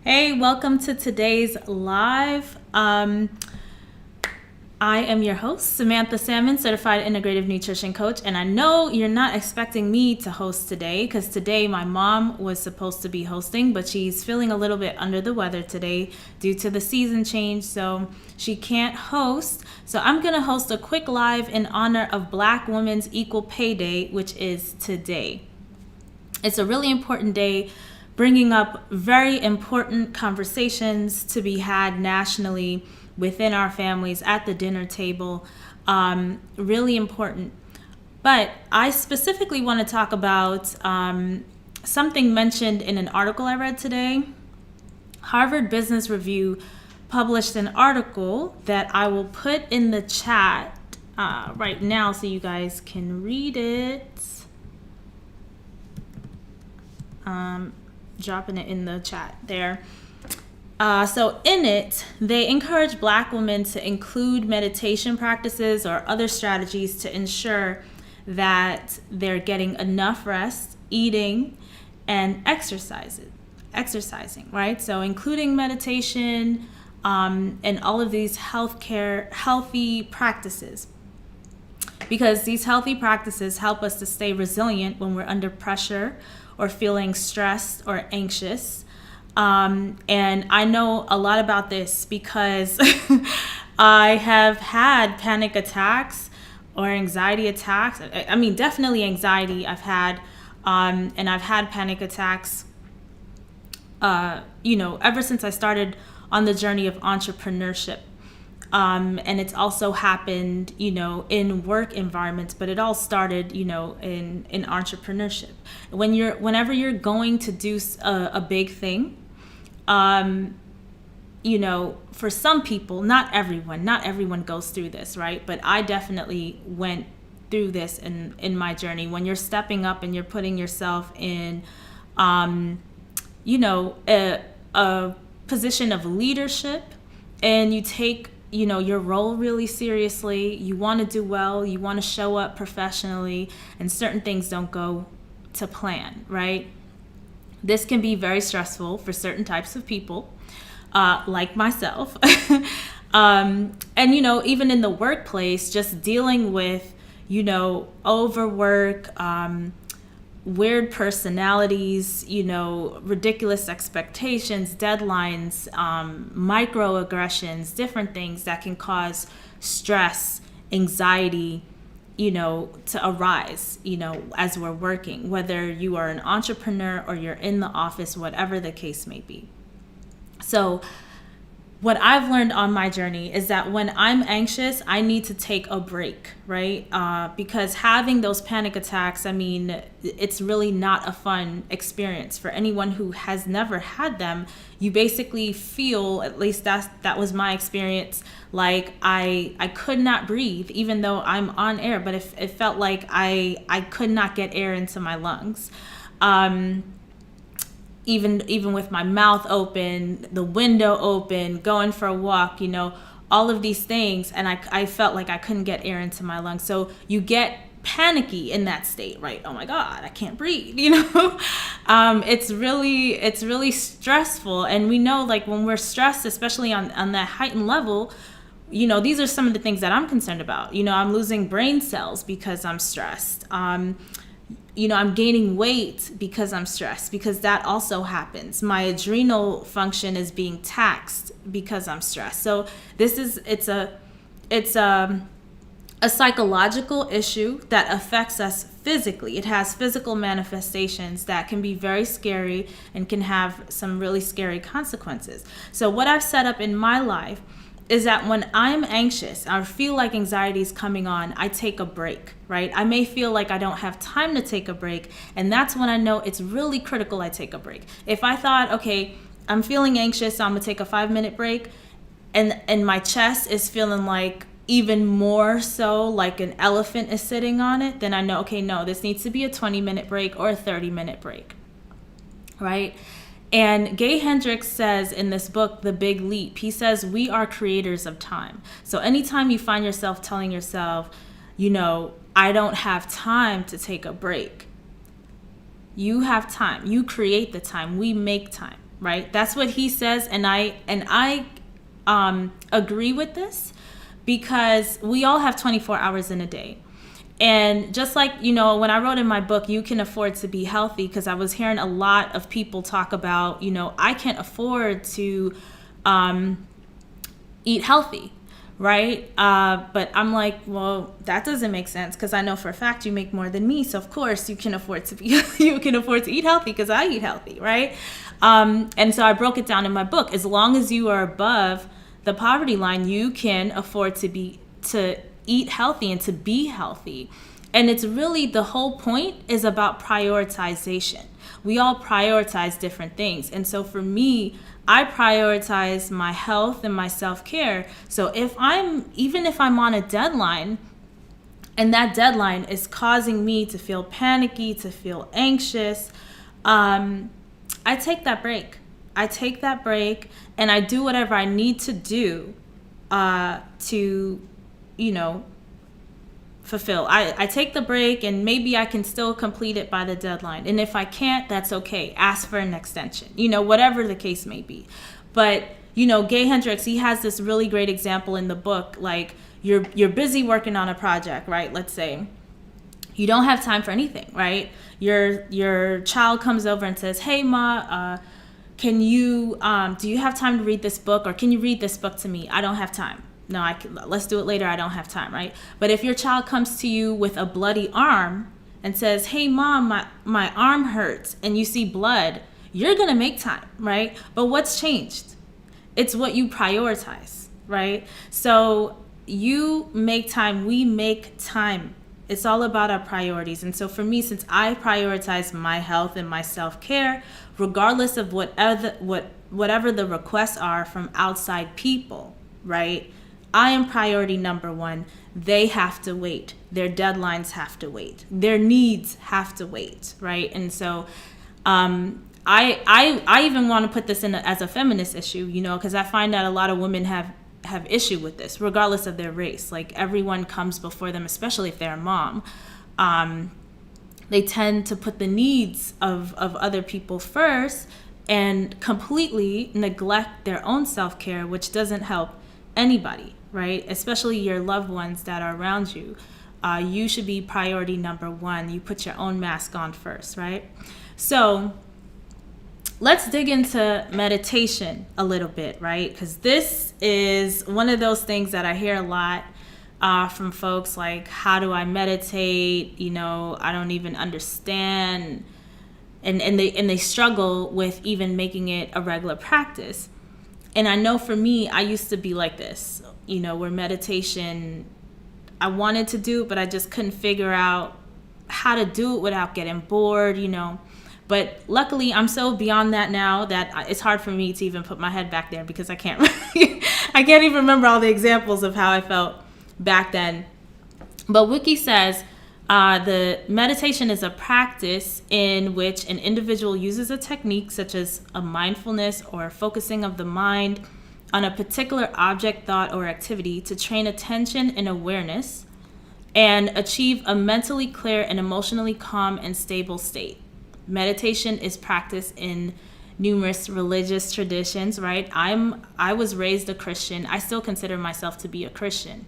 Hey, welcome to today's live. I am your host, Samantha Salmon, certified integrative nutrition coach. And I know you're not expecting me to host today because today my mom was supposed to be hosting, but she's feeling a little bit under the weather today due to the season change. So she can't host. So I'm going to host a quick live in honor of Black Women's Equal Pay Day, which is today. It's a really important day, bringing up very important conversations to be had nationally within our families at the dinner table. Really important. But I specifically want to talk about something mentioned in an article I read today. Harvard Business Review published an article that I will put in the chat right now so you guys can read it. Dropping it in the chat there. So in it, they encourage Black women to include meditation practices or other strategies to ensure that they're getting enough rest, eating, and exercising, right? So including meditation and all of these healthy practices. Because these healthy practices help us to stay resilient when we're under pressure or feeling stressed or anxious. And I know a lot about this because I have had panic attacks or anxiety attacks. I mean, definitely anxiety I've had, and I've had panic attacks, ever since I started on the journey of entrepreneurship. And it's also happened, in work environments, but it all started, in entrepreneurship. Whenever you're going to do a big thing, for some people, not everyone goes through this, right? But I definitely went through this in my journey. When you're stepping up and you're putting yourself in, a position of leadership, and you take your role really seriously, you want to do well, you want to show up professionally, and certain things don't go to plan, right? This can be very stressful for certain types of people, like myself. And, even in the workplace, just dealing with, overwork, weird personalities, ridiculous expectations, deadlines, microaggressions, different things that can cause stress, anxiety, to arise, as we're working, whether you are an entrepreneur or you're in the office, whatever the case may be. So what I've learned on my journey is that when I'm anxious, I need to take a break, right? Because having those panic attacks, it's really not a fun experience for anyone who has never had them. You basically feel, at least that was my experience, like I could not breathe, even though I'm on air, but it felt like I could not get air into my lungs. Even with my mouth open, the window open, going for a walk, all of these things. And I felt like I couldn't get air into my lungs. So you get panicky in that state, right? Oh my God, I can't breathe, It's really stressful. And we know, like, when we're stressed, especially on that heightened level, these are some of the things that I'm concerned about. I'm losing brain cells because I'm stressed. I'm gaining weight because I'm stressed, because that also happens. My adrenal function is being taxed because I'm stressed. So it's a psychological issue that affects us physically. It has physical manifestations that can be very scary and can have some really scary consequences. So what I've set up in my life is that when I'm anxious, I feel like anxiety is coming on, I take a break, right? I may feel like I don't have time to take a break, and that's when I know it's really critical I take a break. If I thought, okay, I'm feeling anxious, so I'm gonna take a 5-minute break, and my chest is feeling like even more so like an elephant is sitting on it, then I know, okay, no, this needs to be a 20-minute break or a 30-minute break, right? And Gay Hendricks says in this book, The Big Leap, he says, we are creators of time. So anytime you find yourself telling yourself, I don't have time to take a break, you have time. You create the time. We make time. right? That's what he says. And I agree with this, because we all have 24 hours in a day. And just like, when I wrote in my book, You Can Afford to Be Healthy, because I was hearing a lot of people talk about, I can't afford to eat healthy, right? But I'm like, well, that doesn't make sense, because I know for a fact you make more than me. So of course you can afford to eat healthy, because I eat healthy, right? And so I broke it down in my book. As long as you are above the poverty line, you can afford to eat healthy and to be healthy. And it's really, the whole point is about prioritization. We all prioritize different things. And so for me, I prioritize my health and my self-care. So even if I'm on a deadline, and that deadline is causing me to feel panicky, to feel anxious, I take that break. And I do whatever I need to do to fulfill. I take the break, and maybe I can still complete it by the deadline. And if I can't, that's okay. Ask for an extension, whatever the case may be. But, Gay Hendricks, he has this really great example in the book. Like, you're busy working on a project, right? Let's say you don't have time for anything, right? Your child comes over and says, "Hey, Ma, do you have time to read this book? Or can you read this book to me? I don't have time." No, let's do it later. I don't have time, right? But if your child comes to you with a bloody arm and says, "Hey, Mom, my arm hurts," and you see blood, you're going to make time, right? But what's changed? It's what you prioritize, right? So you make time. We make time. It's all about our priorities. And so for me, since I prioritize my health and my self-care, regardless of whatever the requests are from outside people, right? I am priority number one. They have to wait. Their deadlines have to wait. Their needs have to wait, right? And so I even want to put this in as a feminist issue, because I find that a lot of women have issue with this, regardless of their race. Like, everyone comes before them, especially if they're a mom. They tend to put the needs of other people first and completely neglect their own self-care, which doesn't help anybody, right? Especially your loved ones that are around you. You should be priority number one. You put your own mask on first, right? So let's dig into meditation a little bit, right? Because this is one of those things that I hear a lot from folks, like, how do I meditate? I don't even understand. And they struggle with even making it a regular practice. And I know for me, I used to be like this, where meditation, I wanted to do it, but I just couldn't figure out how to do it without getting bored, But luckily, I'm so beyond that now that it's hard for me to even put my head back there, because I can't even remember all the examples of how I felt back then. But Wiki says, the meditation is a practice in which an individual uses a technique such as a mindfulness or focusing of the mind on a particular object, thought, or activity to train attention and awareness and achieve a mentally clear and emotionally calm and stable state. Meditation is practiced in numerous religious traditions, right? I was raised a Christian. I still consider myself to be a Christian.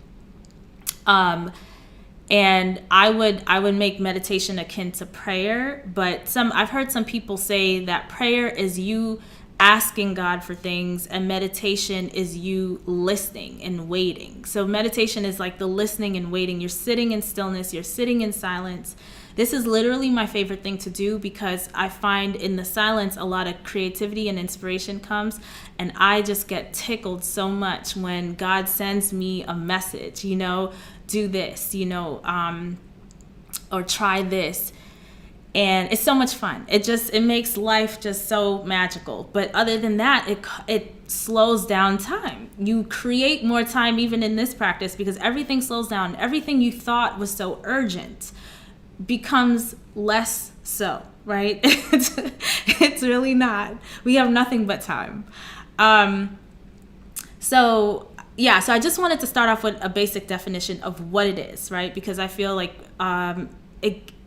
And I would make meditation akin to prayer, but I've heard some people say that prayer is you asking God for things, and meditation is you listening and waiting. So meditation is like the listening and waiting. You're sitting in stillness, you're sitting in silence. This is literally my favorite thing to do, because I find in the silence a lot of creativity and inspiration comes, and I just get tickled so much when God sends me a message, do this, or try this. And it's so much fun. It makes life just so magical. But other than that, it slows down time. You create more time even in this practice, because everything slows down. Everything you thought was so urgent becomes less so, right? It's really not. We have nothing but time. So I just wanted to start off with a basic definition of what it is, right? Because I feel like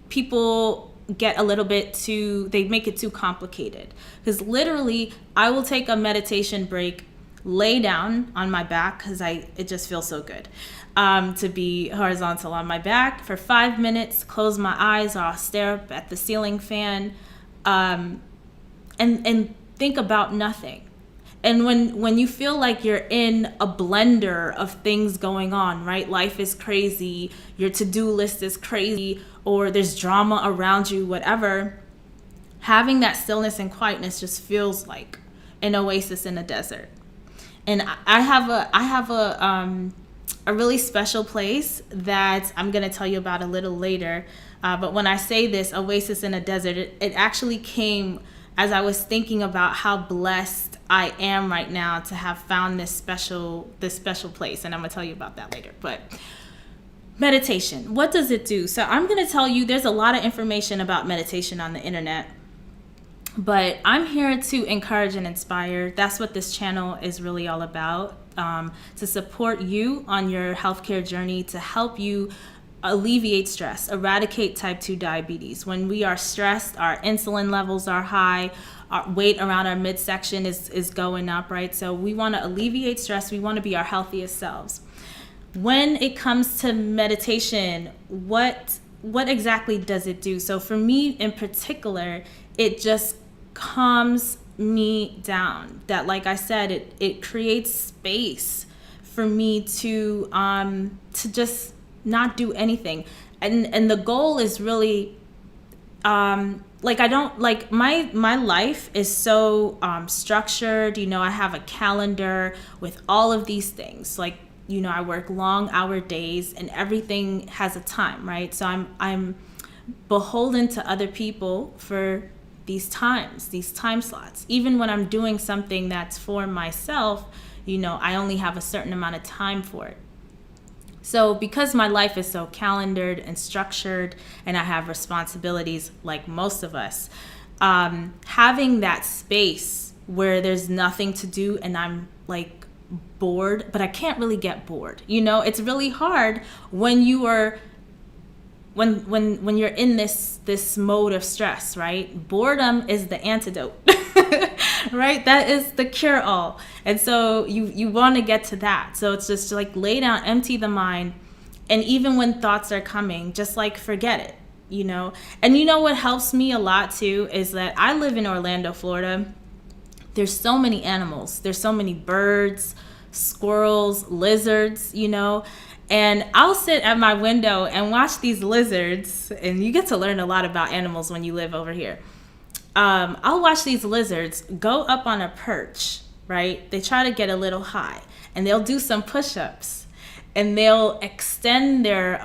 people get a little bit too, they make it too complicated. Because literally, I will take a meditation break, lay down on my back, because it just feels so good to be horizontal on my back for 5 minutes, close my eyes, or I'll stare up at the ceiling fan, and think about nothing. And when you feel like you're in a blender of things going on, right? Life is crazy, your to-do list is crazy, or there's drama around you, whatever, having that stillness and quietness just feels like an oasis in a desert. And I have a really special place that I'm going to tell you about a little later. But when I say this, oasis in a desert, it actually came as I was thinking about how blessed I am right now to have found this special place. And I'm going to tell you about that later. But meditation, what does it do? So I'm going to tell you, there's a lot of information about meditation on the internet. But I'm here to encourage and inspire. That's what this channel is really all about, to support you on your healthcare journey, to help you alleviate stress, eradicate type 2 diabetes. When we are stressed, our insulin levels are high, our weight around our midsection is going up, right? So we want to alleviate stress. We want to be our healthiest selves. When it comes to meditation, what exactly does it do? So for me in particular, it just calms me down. That, like I said, it creates space for me to just not do anything. And the goal is really I don't like my life is so structured. I have a calendar with all of these things. Like, I work long hour days and everything has a time, right? So I'm beholden to other people for these time slots. Even when I'm doing something that's for myself, I only have a certain amount of time for it. So because my life is so calendared and structured and I have responsibilities like most of us, having that space where there's nothing to do and I'm like bored, but I can't really get bored. It's really hard when you are when you're in this mode of stress, right? Boredom is the antidote, right? That is the cure-all. And so you want to get to that. So it's just like lay down, empty the mind. And even when thoughts are coming, just like forget it, And what helps me a lot too is that I live in Orlando, Florida. There's so many animals. There's so many birds, squirrels, lizards, And I'll sit at my window and watch these lizards, and you get to learn a lot about animals when you live over here. I'll watch these lizards go up on a perch, right? They try to get a little high, and they'll do some push-ups, and they'll extend their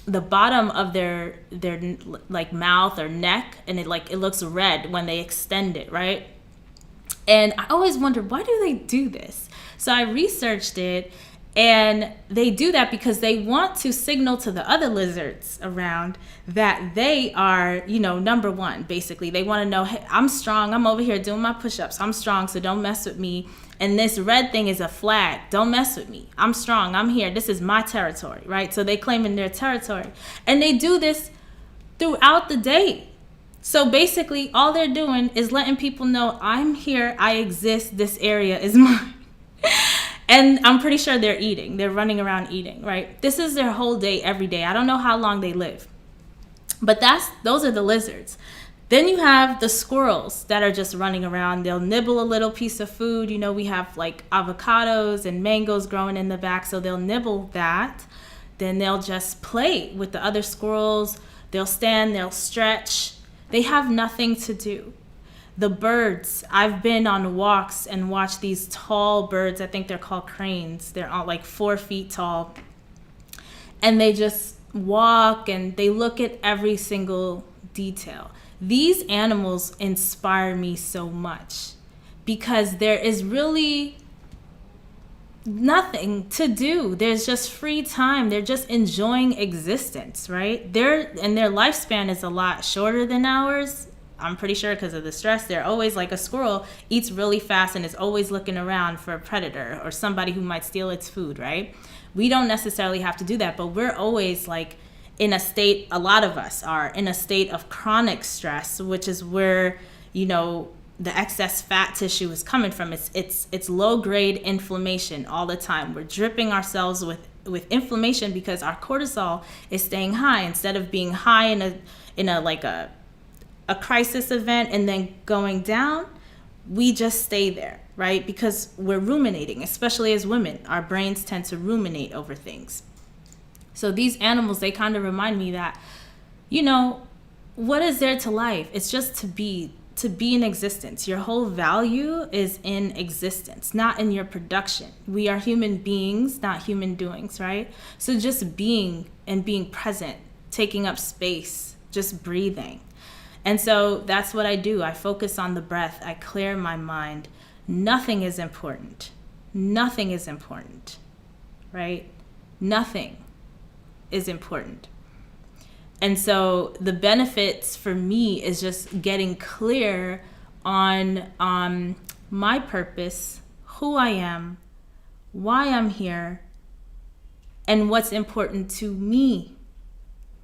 the bottom of their like mouth or neck, and it looks red when they extend it, right? And I always wondered, why do they do this? So I researched it. And they do that because they want to signal to the other lizards around that they are, number one, basically. They want to know, hey, I'm strong. I'm over here doing my push-ups. I'm strong, so don't mess with me. And this red thing is a flag. Don't mess with me. I'm strong. I'm here. This is my territory, right? So they claim in their territory. And they do this throughout the day. So basically, all they're doing is letting people know, I'm here. I exist. This area is mine. And I'm pretty sure they're eating. They're running around eating, right? This is their whole day, every day. I don't know how long they live. But those are the lizards. Then you have the squirrels that are just running around. They'll nibble a little piece of food. We have like avocados and mangoes growing in the back, so they'll nibble that. Then they'll just play with the other squirrels. They'll stand, they'll stretch. They have nothing to do. The birds, I've been on walks and watched these tall birds. I think they're called cranes. They're all like 4 feet tall. And they just walk and they look at every single detail. These animals inspire me so much because there is really nothing to do. There's just free time. They're just enjoying existence, right? Their lifespan is a lot shorter than ours. I'm pretty sure because of the stress. They're always like a squirrel eats really fast and is always looking around for a predator or somebody who might steal its food, right? We don't necessarily have to do that, but we're always like in a state, a lot of us are in a state of chronic stress, which is where, the excess fat tissue is coming from. It's low grade inflammation all the time. We're dripping ourselves with inflammation because our cortisol is staying high instead of being high in a crisis event and then going down. We just stay there, right? Because we're ruminating, especially as women. Our brains tend to ruminate over things. So these animals, they kind of remind me that, what is there to life? It's just to be in existence. Your whole value is in existence, not in your production. We are human beings, not human doings, right? So just being and being present, taking up space, just breathing. And so that's what I do. I focus on the breath. I clear my mind. Nothing is important. Nothing is important, right? Nothing is important. And so the benefits for me is just getting clear on my purpose, who I am, why I'm here, and what's important to me,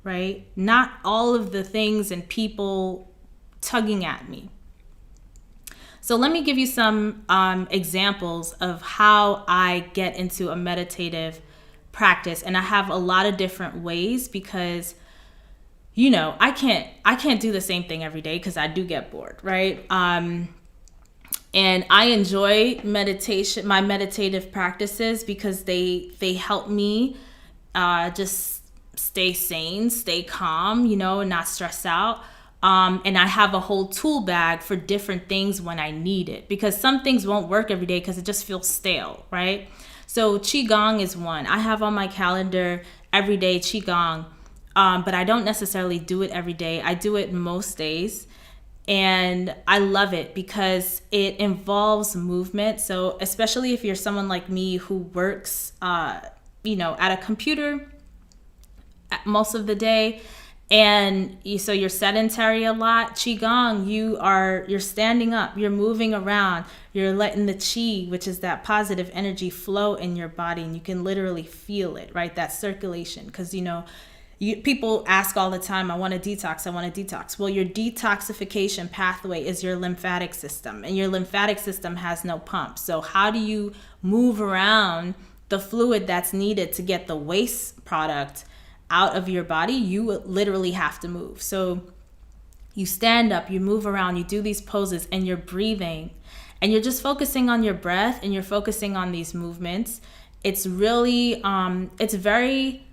right? Not all of the things and people tugging at me. So let me give you some examples of how I get into a meditative practice. And I have a lot of different ways because I can't do the same thing every day because I do get bored, right? And I enjoy meditation, my meditative practices, because they help me just stay sane, stay calm, and not stress out. And I have a whole tool bag for different things when I need it, because some things won't work every day because it just feels stale, right? So Qigong is one. I have on my calendar every day Qigong. But I don't necessarily do it every day. I do it most days. And I love it because it involves movement. So especially if you're someone like me who works, at a computer most of the day, and so you're sedentary a lot, Qigong, you're standing up, you're moving around, you're letting the qi, which is that positive energy, flow in your body, and you can literally feel it, right? That circulation, because people ask all the time, I want to detox. Well, your detoxification pathway is your lymphatic system, and your lymphatic system has no pump. So how do you move around the fluid that's needed to get the waste product out of your body? You literally have to move. So you stand up, you move around, you do these poses, and you're breathing, and you're just focusing on your breath, and you're focusing on these movements. It's really, it's very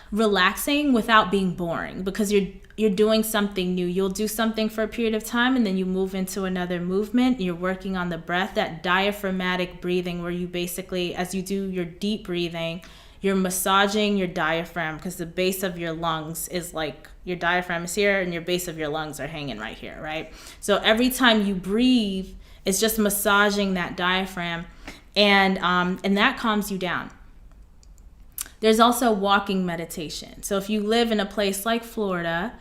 relaxing without being boring, because you're doing something new. You'll do something for a period of time and then you move into another movement. You're working on the breath, that diaphragmatic breathing, where you basically, as you do your deep breathing, you're massaging your diaphragm, because the base of your lungs is like, your diaphragm is here and your base of your lungs are hanging right here, right? So every time you breathe, it's just massaging that diaphragm, and that calms you down. There's also walking meditation. So if you live in a place like Florida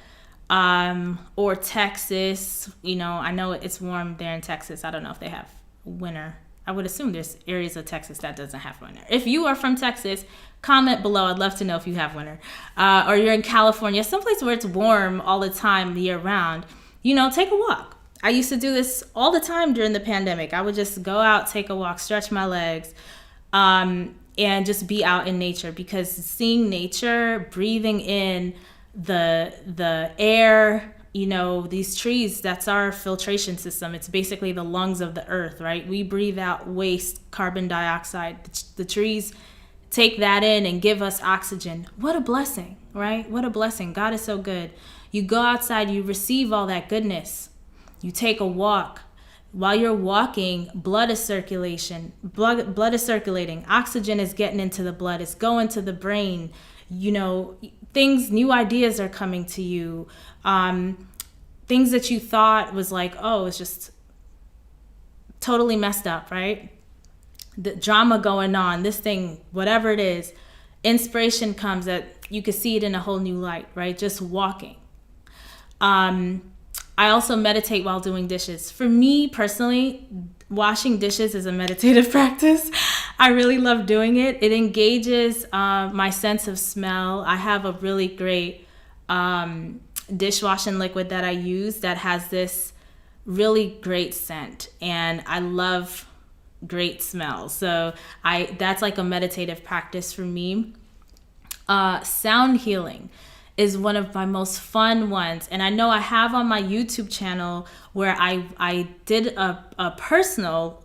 or Texas, I know it's warm there in Texas. I don't know if they have winter. I would assume there's areas of Texas that doesn't have winter. If you are from Texas, comment below. I'd love to know if you have winter. Or you're in California, someplace where it's warm all the time, year round. Take a walk. I used to do this all the time during the pandemic. I would just go out, take a walk, stretch my legs, and just be out in nature, because seeing nature, breathing in the air, these trees, that's our filtration system. It's basically the lungs of the earth, right? We breathe out waste, carbon dioxide. The trees take that in and give us oxygen. What a blessing, right? What a blessing. God is so good. You go outside, you receive all that goodness. You take a walk. While you're walking, blood is circulating. Oxygen is getting into the blood. It's going to the brain. New ideas are coming to you. Things that you thought was like, oh, it's just totally messed up, right? The drama going on, this thing, whatever it is, inspiration comes that you can see it in a whole new light, right? Just walking. I also meditate while doing dishes. For me personally, washing dishes is a meditative practice. I really love doing it. It engages my sense of smell. I have a really great dishwashing liquid that I use that has this really great scent, and I love great smells. So that's like a meditative practice for me. Sound healing is one of my most fun ones. And I know I have on my YouTube channel where I did a personal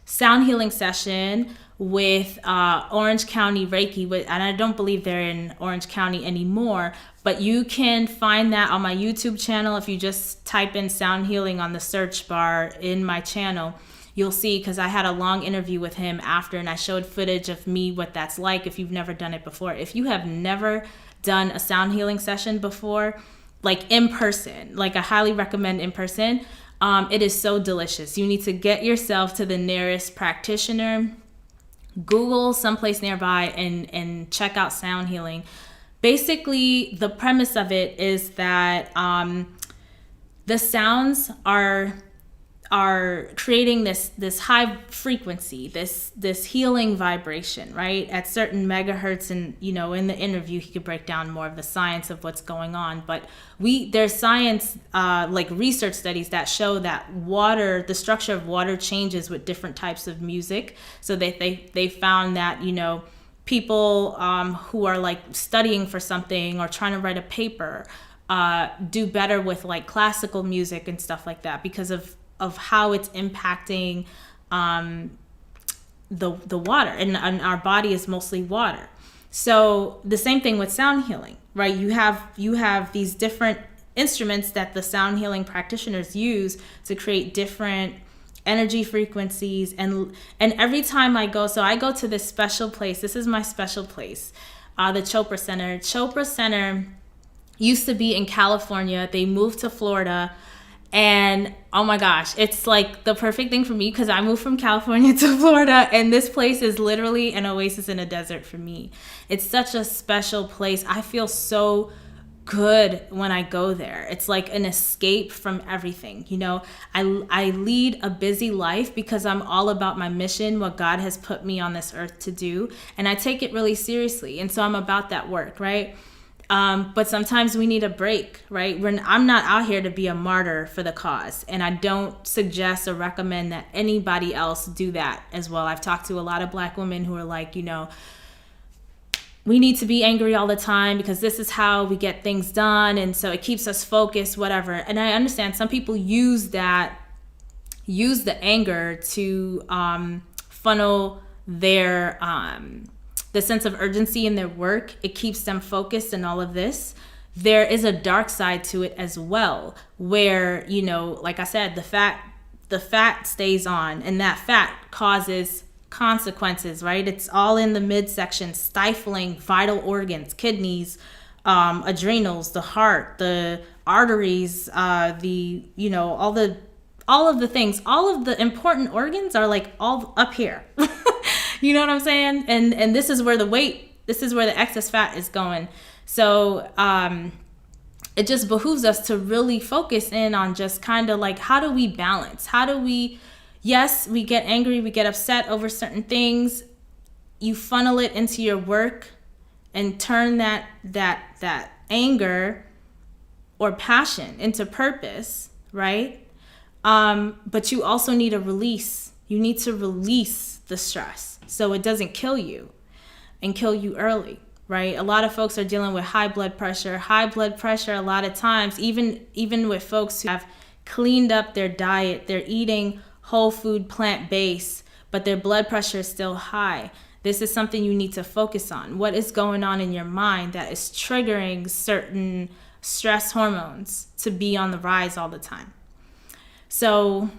sound healing session with Orange County Reiki, and I don't believe they're in Orange County anymore, but you can find that on my YouTube channel. If you just type in sound healing on the search bar in my channel, you'll see, because I had a long interview with him after, and I showed footage of me, what that's like if you've never done it before. If you have never done a sound healing session before, like in person, like I highly recommend in person. It is so delicious. You need to get yourself to the nearest practitioner, Google someplace nearby, and check out sound healing. Basically, the premise of it is that the sounds are creating this high frequency, this healing vibration, right, at certain megahertz. And in the interview he could break down more of the science of what's going on, but there's science, like research studies that show that the structure of water changes with different types of music. So they found that people who are like studying for something or trying to write a paper do better with like classical music and stuff like that, because of how it's impacting the water, and our body is mostly water. So the same thing with sound healing, right? You have these different instruments that the sound healing practitioners use to create different energy frequencies, and every time I go to this special place. This is my special place, the Chopra Center. Chopra Center used to be in California. They moved to Florida. And oh my gosh, it's like the perfect thing for me, because I moved from California to Florida, and this place is literally an oasis in a desert for me. It's such a special place. I feel so good when I go there. It's like an escape from everything. I lead a busy life because I'm all about my mission, what God has put me on this earth to do, and I take it really seriously. And so I'm about that work, right? But sometimes we need a break, right? I'm not out here to be a martyr for the cause, and I don't suggest or recommend that anybody else do that as well. I've talked to a lot of Black women who are like, we need to be angry all the time because this is how we get things done, and so it keeps us focused, whatever. And I understand some people use the anger to funnel their the sense of urgency in their work. It keeps them focused and all of this. There is a dark side to it as well, where, like I said, the fat stays on, and that fat causes consequences, right? It's all in the midsection, stifling vital organs, kidneys, adrenals, the heart, the arteries, all of the things, all of the important organs are like all up here. You know what I'm saying? And this is where the excess fat is going. So it just behooves us to really focus in on just kind of like, how do we balance? Yes, we get angry, we get upset over certain things. You funnel it into your work and turn that anger or passion into purpose, right? But you also need a release. You need to release the stress so it doesn't kill you and kill you early, right? A lot of folks are dealing with high blood pressure. A lot of times, even with folks who have cleaned up their diet, they're eating whole food, plant-based, but their blood pressure is still high. This is something you need to focus on. What is going on in your mind that is triggering certain stress hormones to be on the rise all the time? So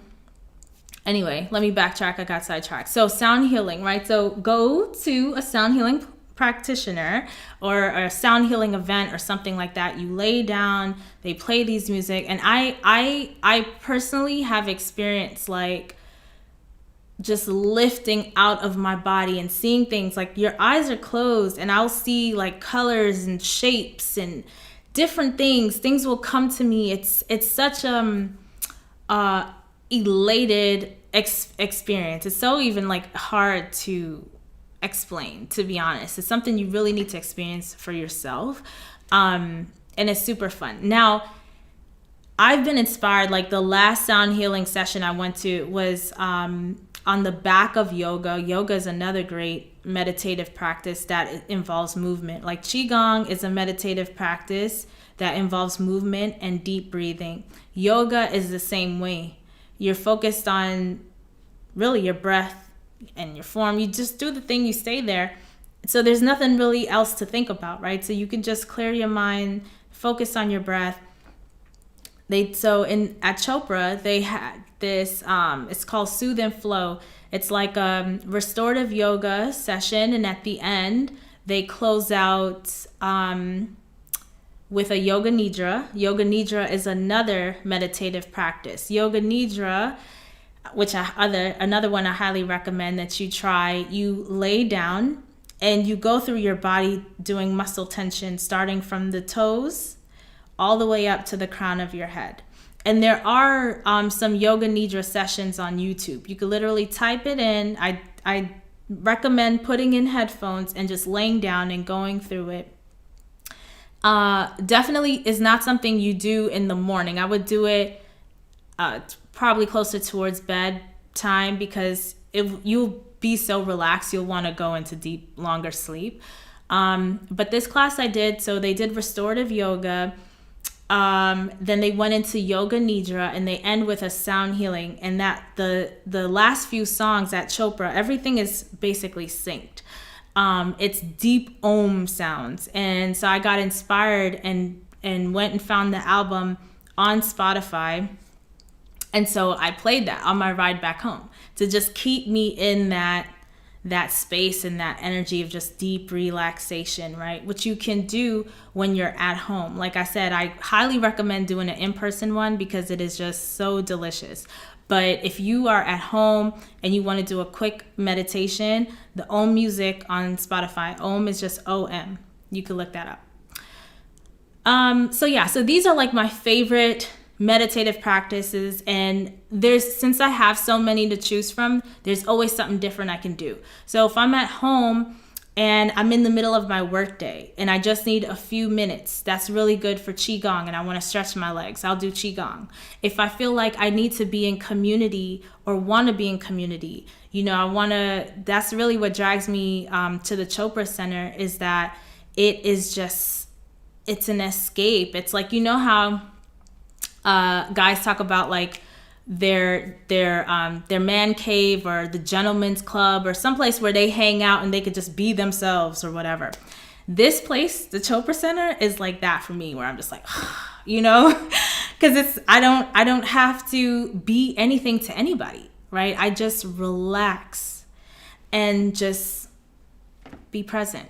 anyway, let me backtrack. I got sidetracked. So sound healing, right? So go to a sound healing practitioner or a sound healing event or something like that. You lay down, they play these music. And I personally have experienced like just lifting out of my body and seeing things like your eyes are closed and I'll see like colors and shapes and different things. Things will come to me. It's such elated experience. It's so even like hard to explain, to be honest. It's something you really need to experience for yourself. And it's super fun. Now, I've been inspired, like the last sound healing session I went to was on the back of yoga. Yoga is another great meditative practice that involves movement. Like Qigong is a meditative practice that involves movement and deep breathing. Yoga is the same way. You're focused on really your breath and your form. You just do the thing, you stay there. So there's nothing really else to think about, right? So you can just clear your mind, focus on your breath. At Chopra, they had this, it's called Soothe and Flow. It's like a restorative yoga session. And at the end, they close out with a Yoga Nidra. Yoga Nidra is another meditative practice. Yoga Nidra, which another one I highly recommend that you try, you lay down and you go through your body doing muscle tension, starting from the toes all the way up to the crown of your head. And there are some Yoga Nidra sessions on YouTube. You can literally type it in. I recommend putting in headphones and just laying down and going through it. Definitely is not something you do in the morning. I would do it probably closer towards bedtime because you'll be so relaxed, you'll want to go into deep, longer sleep. But this class I did, so they did restorative yoga. Then they went into Yoga Nidra and they end with a sound healing. And that the last few songs at Chopra, everything is basically synced. It's deep Om sounds. And so I got inspired and went and found the album on Spotify. And so I played that on my ride back home to just keep me in that space and that energy of just deep relaxation, right? Which you can do when you're at home. Like I said, I highly recommend doing an in-person one because it is just so delicious. But if you are at home and you want to do a quick meditation, the Om music on Spotify, Om is just OM. You can look that up. So these are like my favorite meditative practices, and since I have so many to choose from, there's always something different I can do. So if I'm at home and I'm in the middle of my workday and I just need a few minutes, that's really good for Qigong, and I want to stretch my legs, I'll do Qigong. If I feel like I need to be in community or want to be in community, that's really what drags me to the Chopra Center, is that it's an escape. It's like, how guys talk about like their man cave or the gentleman's club or someplace where they hang out and they could just be themselves or whatever. This place, the Chopra Center, is like that for me, where I'm just like, because I don't have to be anything to anybody, right? I just relax and just be present,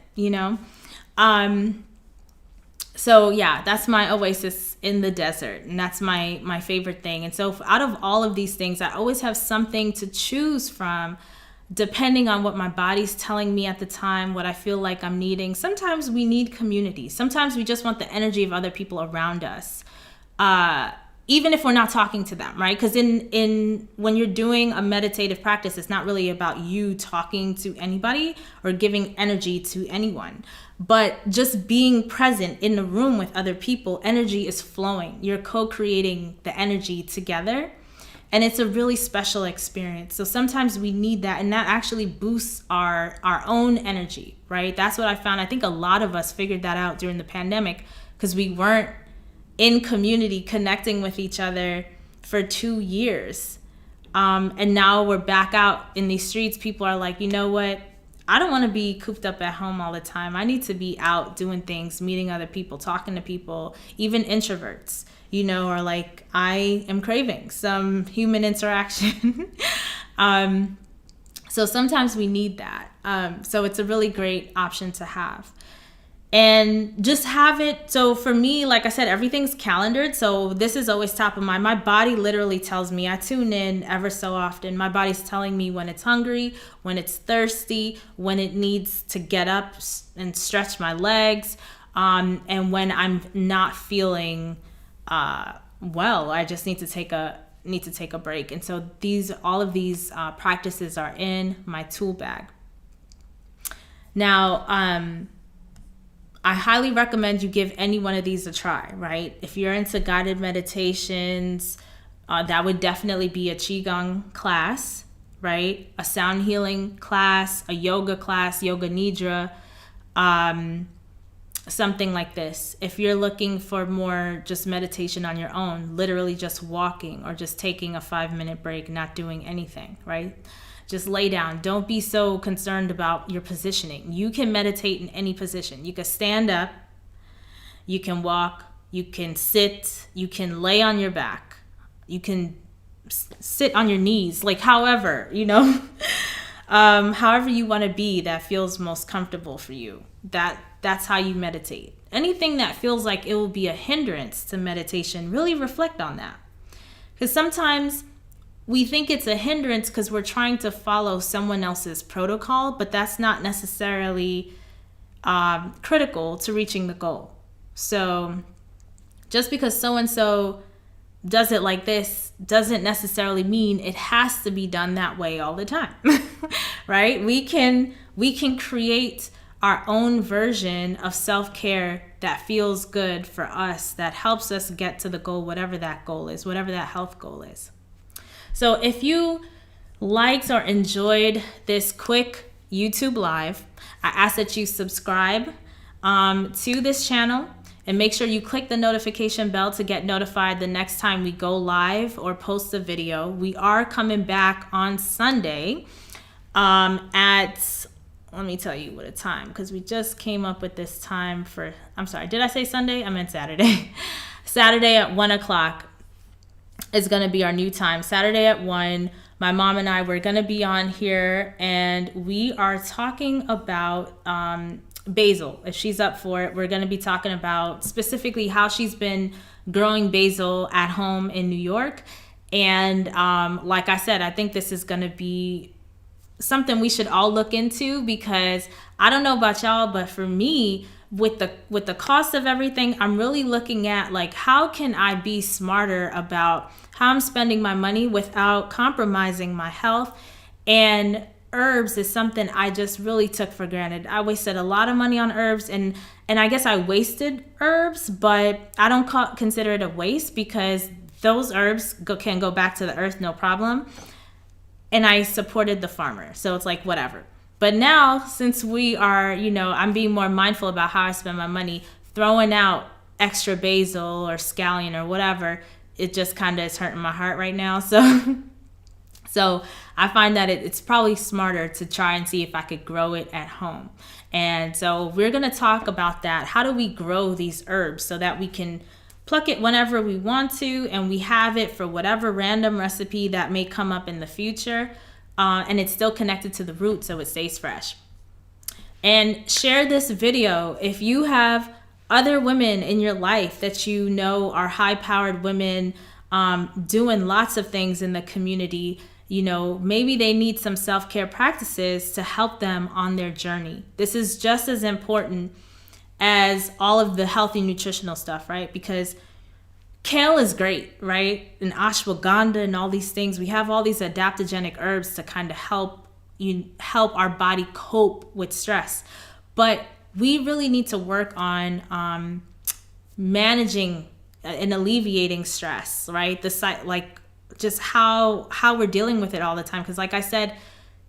So yeah, that's my oasis in the desert, and that's my favorite thing. And so out of all of these things, I always have something to choose from depending on what my body's telling me at the time, what I feel like I'm needing. Sometimes we need community. Sometimes we just want the energy of other people around us, even if we're not talking to them, right? Because when you're doing a meditative practice, it's not really about you talking to anybody or giving energy to anyone. But just being present in the room with other people, energy is flowing. You're co-creating the energy together. And it's a really special experience. So sometimes we need that. And that actually boosts our own energy, right? That's what I found. I think a lot of us figured that out during the pandemic because we weren't in community connecting with each other for 2 years. And now we're back out in these streets. People are like, you know what? I don't want to be cooped up at home all the time. I need to be out doing things, meeting other people, talking to people, even introverts, are like, I am craving some human interaction. So sometimes we need that. So it's a really great option to have. And just have it. So for me, like I said, everything's calendared. So this is always top of mind. My body literally tells me. I tune in ever so often. My body's telling me when it's hungry, when it's thirsty, when it needs to get up and stretch my legs, and when I'm not feeling well. I just need to take a need to take a break. And so all of these practices are in my tool bag. Now, I highly recommend you give any one of these a try, right? If you're into guided meditations, that would definitely be a Qigong class, right? A sound healing class, a yoga class, yoga nidra, something like this. If you're looking for more just meditation on your own, literally just walking or just taking a 5-minute break, not doing anything, right? Just lay down. Don't be so concerned about your positioning. You can meditate in any position. You can stand up, you can walk, you can sit, you can lay on your back, you can sit on your knees, like however, however you want to be that feels most comfortable for you. That's how you meditate. Anything that feels like it will be a hindrance to meditation, really reflect on that. Because sometimes we think it's a hindrance because we're trying to follow someone else's protocol, but that's not necessarily critical to reaching the goal. So just because so-and-so does it like this doesn't necessarily mean it has to be done that way all the time, right? We can create our own version of self-care that feels good for us, that helps us get to the goal, whatever that goal is, whatever that health goal is. So if you liked or enjoyed this quick YouTube live, I ask that you subscribe to this channel and make sure you click the notification bell to get notified the next time we go live or post a video. We are coming back on Sunday let me tell you what a time, because we just came up with this time I'm sorry, did I say Sunday? I meant Saturday. Saturday at 1 o'clock. Is going to be our new time. Saturday at 1, my mom and I, we're going to be on here, and we are talking about basil. If she's up for it, we're going to be talking about specifically how she's been growing basil at home in New York. And like I said, I think this is going to be something we should all look into, because I don't know about y'all, but for me, with the cost of everything, I'm really looking at like, how can I be smarter about how I'm spending my money without compromising my health? And herbs is something I just really took for granted. I wasted a lot of money on herbs, and I guess I wasted herbs, but I don't consider it a waste, because those herbs can go back to the earth, no problem. And I supported the farmer, so it's like whatever. But now, since we are, I'm being more mindful about how I spend my money, throwing out extra basil or scallion or whatever, it just kind of is hurting my heart right now. So I find that it's probably smarter to try and see if I could grow it at home. And so we're going to talk about that. How do we grow these herbs so that we can pluck it whenever we want to, and we have it for whatever random recipe that may come up in the future. And it's still connected to the root, so it stays fresh. And share this video if you have other women in your life that you know are high-powered women doing lots of things in the community. Maybe they need some self-care practices to help them on their journey. This is just as important as all of the healthy nutritional stuff, right? Because kale is great, right? And ashwagandha and all these things. We have all these adaptogenic herbs to kind of help our body cope with stress. But we really need to work on managing and alleviating stress, right? Just how we're dealing with it all the time. Because like I said,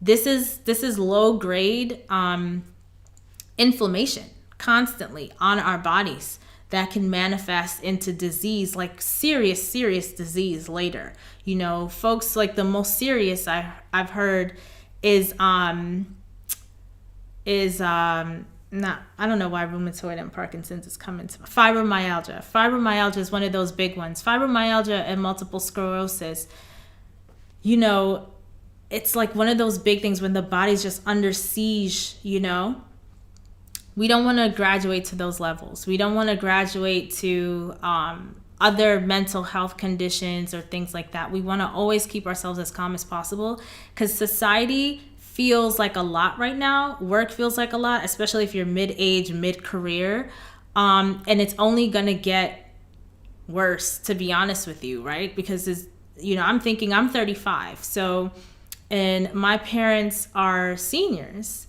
this is low grade inflammation constantly on our bodies that can manifest into disease, like serious disease later. Folks, like the most serious I've heard is not, I don't know why rheumatoid and Parkinson's is coming to fibromyalgia. Fibromyalgia is one of those big ones. Fibromyalgia and multiple sclerosis. It's like one of those big things when the body's just under siege, We don't want to graduate to those levels. We don't want to graduate to other mental health conditions or things like that. We want to always keep ourselves as calm as possible, because society feels like a lot right now. Work feels like a lot, especially if you're mid-age, mid-career. And it's only going to get worse, to be honest with you, right? Because I'm thinking I'm 35. So, and my parents are seniors,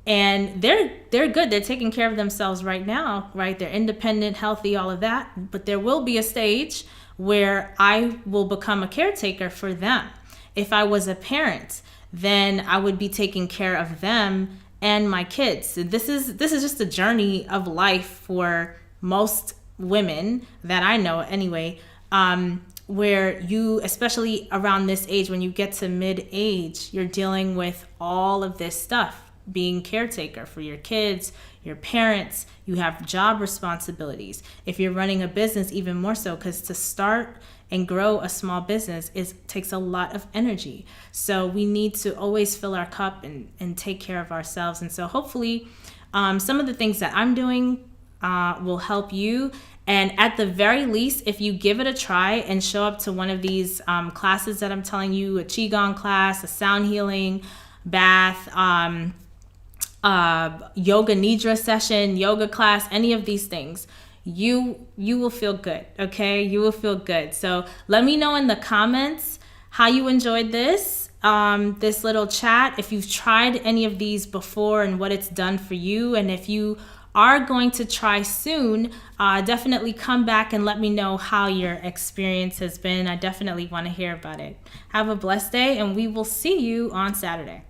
and they're good. They're taking care of themselves right now, right? They're independent, healthy, all of that. But there will be a stage where I will become a caretaker for them. If I was a parent, then I would be taking care of them and my kids. So this is just a journey of life for most women that I know anyway, where you, especially around this age, when you get to mid-age, you're dealing with all of this stuff, being caretaker for your kids, your parents, you have job responsibilities. If you're running a business, even more so, because to start and grow a small business takes a lot of energy. So we need to always fill our cup and take care of ourselves. And so hopefully some of the things that I'm doing will help you. And at the very least, if you give it a try and show up to one of these classes that I'm telling you, a Qigong class, a sound healing, bath, yoga nidra session, yoga class, any of these things, you will feel good. Okay, you will feel good. So let me know in the comments how you enjoyed this little chat, if you've tried any of these before and what it's done for you. And if you are going to try soon, definitely come back and let me know how your experience has been. I definitely want to hear about it. Have a blessed day, and we will see you on Saturday.